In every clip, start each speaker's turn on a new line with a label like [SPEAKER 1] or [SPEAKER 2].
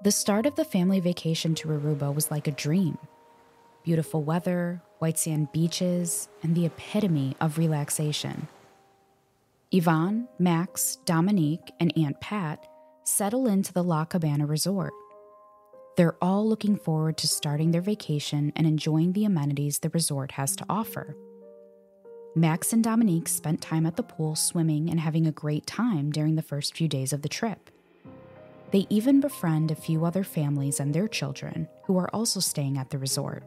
[SPEAKER 1] The start of the family vacation to Aruba was like a dream. Beautiful weather, white sand beaches, and the epitome of relaxation. Yvonne, Max, Dominique, and Aunt Pat settle into the La Cabana resort. They're all looking forward to starting their vacation and enjoying the amenities the resort has to offer. Max and Dominique spent time at the pool swimming and having a great time during the first few days of the trip. They even befriend a few other families and their children who are also staying at the resort.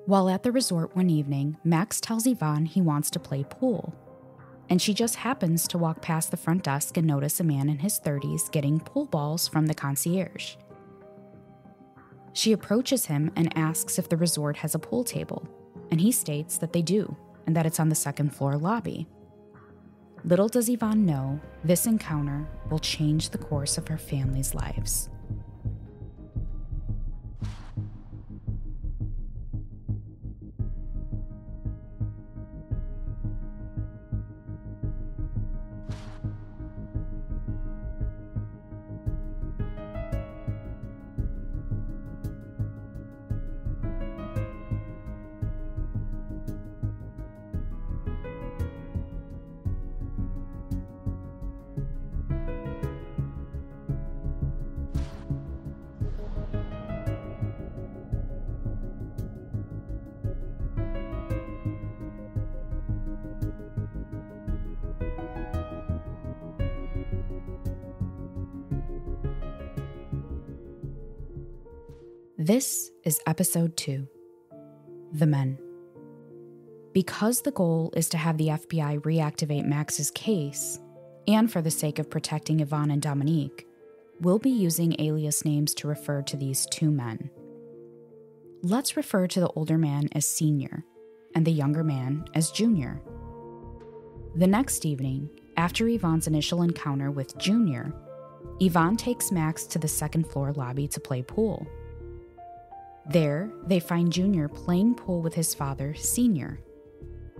[SPEAKER 1] While at the resort one evening, Max tells Yvonne he wants to play pool, and she just happens to walk past the front desk and notice a man in his 30s getting pool balls from the concierge. She approaches him and asks if the resort has a pool table, and he states that they do, and that it's on the second floor lobby. Little does Yvonne know, this encounter will change the course of her family's lives. This is episode 2, The Men. Because the goal is to have the FBI reactivate Max's case, and for the sake of protecting Yvonne and Dominique, we'll be using alias names to refer to these two men. Let's refer to the older man as Senior, and the younger man as Junior. The next evening, after Yvonne's initial encounter with Junior, Yvonne takes Max to the second floor lobby to play pool. There, they find Junior playing pool with his father, Senior.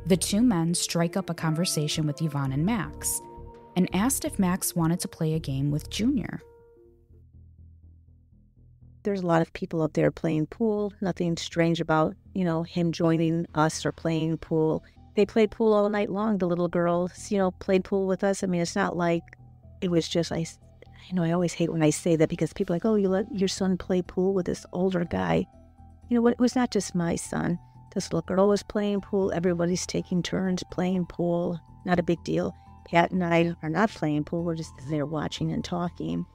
[SPEAKER 1] The two men strike up a conversation with Yvonne and Max, and asked if Max wanted to play a game with Junior.
[SPEAKER 2] There's a lot of people up there playing pool. Nothing strange about, him joining us or playing pool. They played pool all night long. The little girls, played pool with us. I mean, it's not like it was just, I always hate when I say that because people are like, oh, you let your son play pool with this older guy. It was not just my son. This little girl was playing pool. Everybody's taking turns playing pool. Not a big deal. Pat and I are not playing pool. We're just there watching and talking.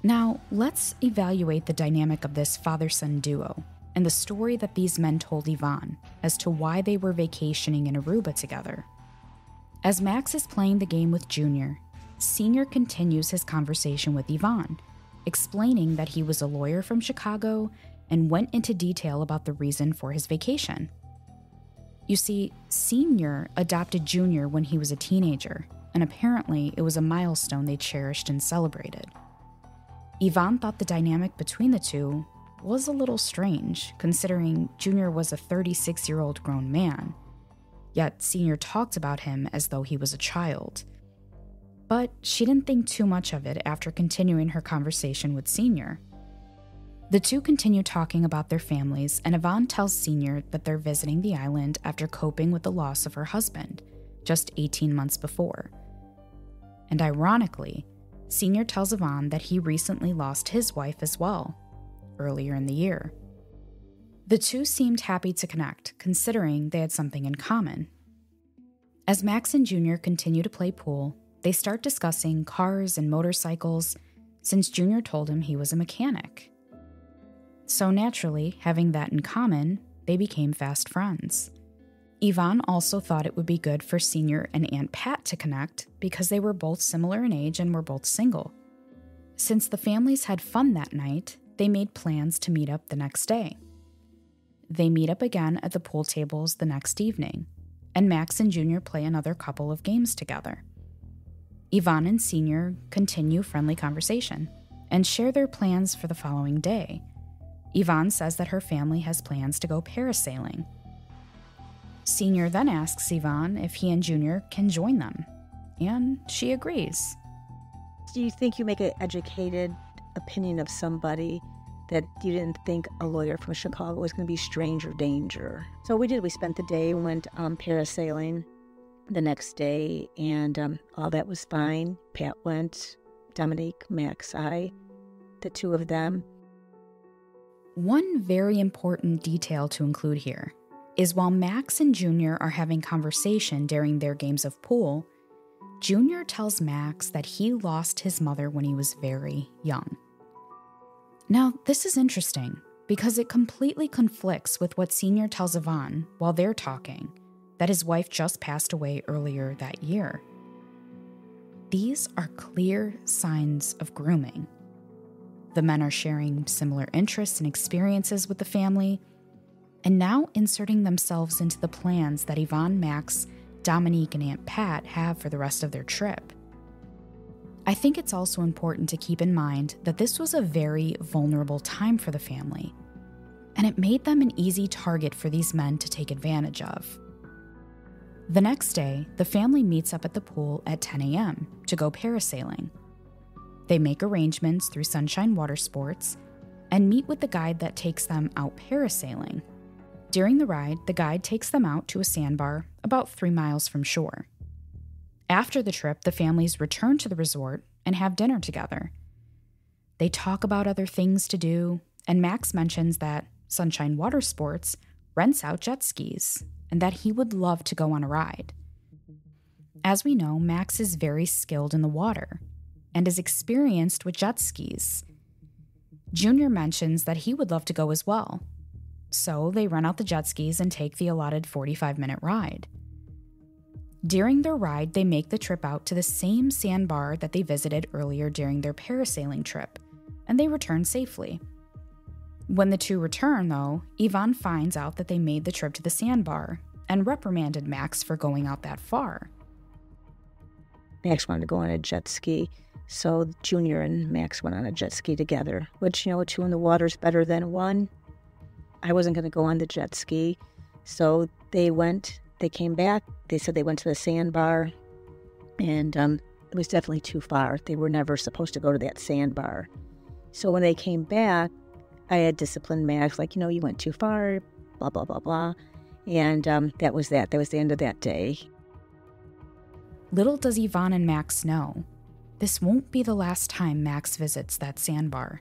[SPEAKER 1] Now, let's evaluate the dynamic of this father-son duo and the story that these men told Yvonne as to why they were vacationing in Aruba together. As Max is playing the game with Junior, Senior continues his conversation with Yvonne, explaining that he was a lawyer from Chicago and went into detail about the reason for his vacation. You see, Senior adopted Junior when he was a teenager, and apparently it was a milestone they cherished and celebrated. Yvonne thought the dynamic between the two was a little strange, considering Junior was a 36-year-old grown man, yet Senior talked about him as though he was a child. But she didn't think too much of it after continuing her conversation with Senior. The two continue talking about their families, and Yvonne tells Senior that they're visiting the island after coping with the loss of her husband, just 18 months before. And ironically, Senior tells Yvonne that he recently lost his wife as well, earlier in the year. The two seemed happy to connect, considering they had something in common. As Max and Junior continue to play pool, they start discussing cars and motorcycles, since Junior told him he was a mechanic. So naturally, having that in common, they became fast friends. Yvonne also thought it would be good for Senior and Aunt Pat to connect because they were both similar in age and were both single. Since the families had fun that night, they made plans to meet up the next day. They meet up again at the pool tables the next evening, and Max and Junior play another couple of games together. Yvonne and Senior continue friendly conversation and share their plans for the following day. Yvonne says that her family has plans to go parasailing. Senior then asks Yvonne if he and Junior can join them, and she agrees.
[SPEAKER 2] do you think you make an educated opinion of somebody that you didn't think a lawyer from Chicago was going to be stranger danger? So we did. We spent the day, went parasailing the next day, and all that was fine. Pat went, Dominique, Max, the two of them.
[SPEAKER 1] One very important detail to include here is while Max and Junior are having conversation during their games of pool, Junior tells Max that he lost his mother when he was very young. Now, this is interesting because it completely conflicts with what Senior tells Yvonne while they're talking, that his wife just passed away earlier that year. These are clear signs of grooming. The men are sharing similar interests and experiences with the family, and now inserting themselves into the plans that Yvonne, Max, Dominique, and Aunt Pat have for the rest of their trip. I think it's also important to keep in mind that this was a very vulnerable time for the family, and it made them an easy target for these men to take advantage of. The next day, the family meets up at the pool at 10 a.m. to go parasailing. They make arrangements through Sunshine Water Sports and meet with the guide that takes them out parasailing. During the ride, the guide takes them out to a sandbar about 3 miles from shore. After the trip, the families return to the resort and have dinner together. They talk about other things to do, and Max mentions that Sunshine Water Sports rents out jet skis and that he would love to go on a ride. As we know, Max is very skilled in the water and is experienced with jet skis. Junior mentions that he would love to go as well. So they rent out the jet skis and take the allotted 45-minute ride. During their ride, they make the trip out to the same sandbar that they visited earlier during their parasailing trip, and they return safely. When the two return, though, Yvonne finds out that they made the trip to the sandbar and reprimanded Max for going out that far.
[SPEAKER 2] Max wanted to go on a jet ski, so Junior and Max went on a jet ski together, which, two in the water is better than one. I wasn't going to go on the jet ski, so they came back, they said they went to the sandbar, and it was definitely too far. They were never supposed to go to that sandbar. So when they came back, I had disciplined Max, you went too far, blah, blah, blah, blah. And that was that. That was the end of that day.
[SPEAKER 1] Little does Yvonne and Max know, this won't be the last time Max visits that sandbar.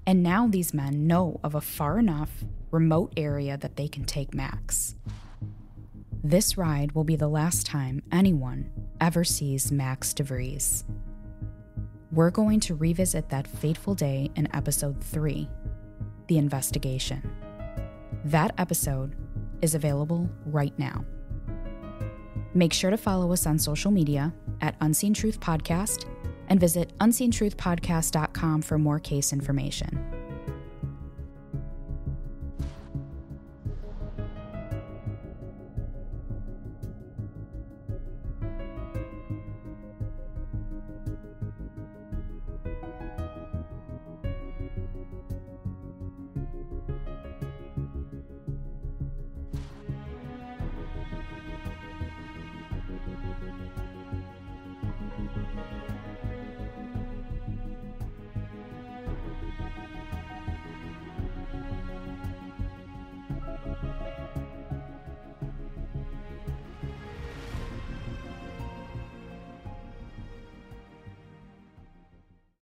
[SPEAKER 1] And now these men know of a far enough, remote area that they can take Max. This ride will be the last time anyone ever sees Max DeVries. We're going to revisit that fateful day in episode 3, The Investigation. That episode is available right now. Make sure to follow us on social media at Unseen Truth Podcast and visit unseentruthpodcast.com for more case information.